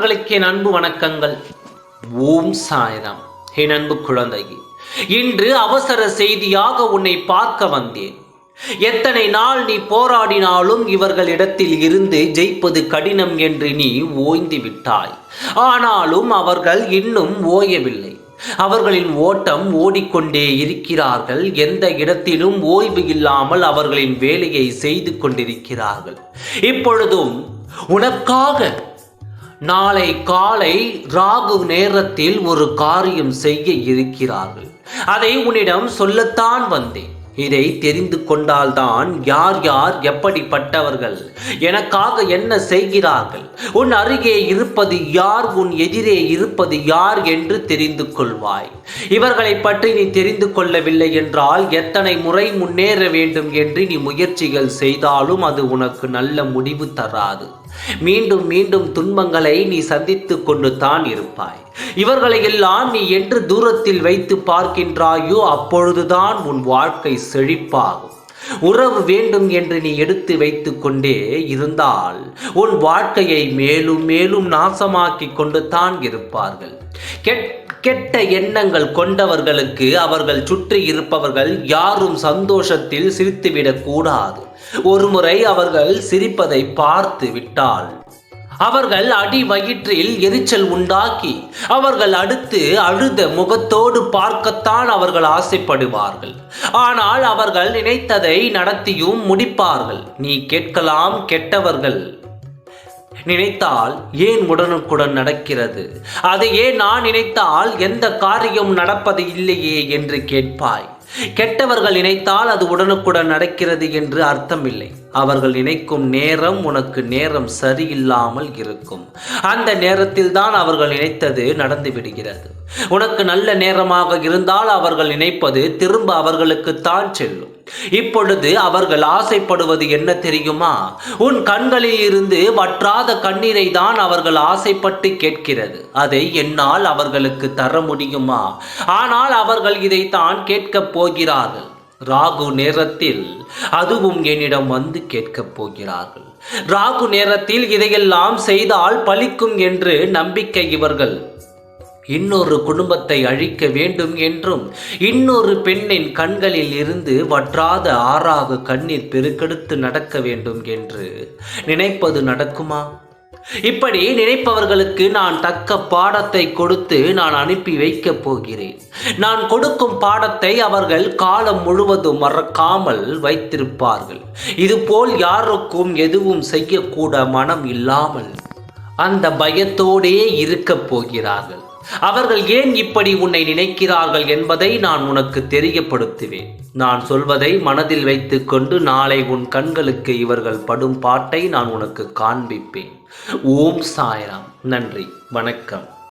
நண்பர்களுக்கு என் அன்பு வணக்கங்கள். ஓம் சாய்ராம். என் அன்பு குழந்தையே, இன்று அவசர செய்தியாக உன்னை பார்க்க வந்தேன். எத்தனை நாள் நீ போராடினாலும் இவர்களிடத்தில் இருந்து ஜெயிப்பது கடினம் என்று நீ ஓய்ந்து விட்டாய். ஆனாலும் அவர்கள் இன்னும் ஓயவில்லை. அவர்களின் ஓட்டம் ஓடிக்கொண்டே இருக்கிறார்கள். எந்த இடத்திலும் ஓய்வு இல்லாமல் அவர்களின் வேலையை செய்து கொண்டிருக்கிறார்கள். இப்பொழுதும் உனக்காக நாளை காலை ராகு நேரத்தில் ஒரு காரியம் செய்ய இருக்கிறார்கள். அதை உன்னிடம் சொல்லத்தான் வந்தேன். இதை தெரிந்து கொண்டால்தான் யார் யார் எப்படிப்பட்டவர்கள், எனக்காக என்ன செய்கிறார்கள், உன் அருகே இருப்பது யார், உன் எதிரே இருப்பது யார் என்று தெரிந்து கொள்வாய். இவர்களை பற்றி நீ தெரிந்து கொள்ளவில்லை என்றால் எத்தனை முறை முன்னேற வேண்டும் என்று நீ முயற்சிகள் செய்தாலும் அது உனக்கு நல்ல முடிவு தராது. மீண்டும் மீண்டும் துன்பங்களை நீ சந்தித்து கொண்டு தான் இருப்பாய். இவர்களை எல்லாம் நீ என்று தூரத்தில் வைத்து பார்க்கின்றாயோ அப்பொழுதுதான் உன் வாழ்க்கை செழிப்பாகும். உறவு வேண்டும் என்று நீ எடுத்து வைத்து கொண்டே இருந்தால் உன் வாழ்க்கையை மேலும் மேலும் நாசமாக்கி கொண்டு தான் இருப்பார்கள். கெட்ட எண்ணங்கள் கொண்டவர்களுக்கு அவர்கள் சுற்றி இருப்பவர்கள் யாரும் சந்தோஷத்தில் சிரித்துவிடக் கூடாது. ஒருமுறை அவர்கள் சிரிப்பதை பார்த்து விட்டால் அவர்கள் அடி வயிற்றில் எரிச்சல் உண்டாக்கி அவர்கள் அடுத்து அழுத முகத்தோடு பார்க்கத்தான் அவர்கள் ஆசைப்படுவார்கள். ஆனால் அவர்கள் நினைத்ததை நடத்தியும் முடிப்பார்கள். நீ கேட்கலாம், கெட்டவர்கள் நினைத்தால் ஏன் உடனுக்குடன் நடக்கிறது, அதையே நான் நினைத்தால் எந்த காரியம் நடப்பது இல்லையே என்று கேட்பாய். கெட்டவர்கள் நினைத்தால் அது உடனுக்குடன் நடக்கிறது என்று அர்த்தமில்லை. அவர்கள் நினைக்கும் நேரம் உனக்கு நேரம் சரியில்லாமல் இருக்கும். அந்த நேரத்தில் தான் அவர்கள் நினைத்தது நடந்து விடுகிறது. உனக்கு நல்ல நேரமாக இருந்தால் அவர்கள் நினைப்பது திரும்ப அவர்களுக்குத்தான் செல்லும். இப்பொழுது அவர்கள் ஆசைப்படுவது என்ன தெரியுமா? உன் கண்களில் இருந்து வற்றாத கண்ணீரை தான் அவர்கள் ஆசைப்பட்டு கேட்கிறது. அதை என்னால் அவர்களுக்கு தர முடியுமா? ஆனால் அவர்கள் இதைத்தான் கேட்கப் போகிறார்கள். ராகு நேரத்தில் அதுவும் என்னிடம் வந்து கேட்கப் போகிறார்கள். ராகு நேரத்தில் இதையெல்லாம் செய்தால் பலிக்கும் என்று நம்பிக்கை இவர்கள். இன்னொரு குடும்பத்தை அழிக்க வேண்டும் என்றும் இன்னொரு பெண்ணின் கண்களில் இருந்து வற்றாத ஆறாக கண்ணீர் பெருக்கெடுத்து நடக்க வேண்டும் என்று நினைப்பது நடக்குமா? இப்படி நினைப்பவர்களுக்கு நான் தக்க பாடத்தை கொடுத்து நான் அனுப்பி வைக்கப் போகிறேன். நான் கொடுக்கும் பாடத்தை அவர்கள் காலம் முழுவதும் மறக்காமல் வைத்திருப்பார்கள். இதுபோல் யாருக்கும் எதுவும் செய்யக்கூட மனம் இல்லாமல் அந்த பயத்தோடே இருக்கப் போகிறார்கள். அவர்கள் ஏன் இப்படி உன்னை நினைக்கிறார்கள் என்பதை நான் உனக்கு தெரியப்படுத்துவேன். நான் சொல்வதை மனதில் வைத்துக்கொண்டு நாளை உன் கண்களுக்கு இவர்கள் படும் பாட்டை நான் உனக்கு காண்பிப்பேன். ஓம் சாய்ராம். நன்றி, வணக்கம்.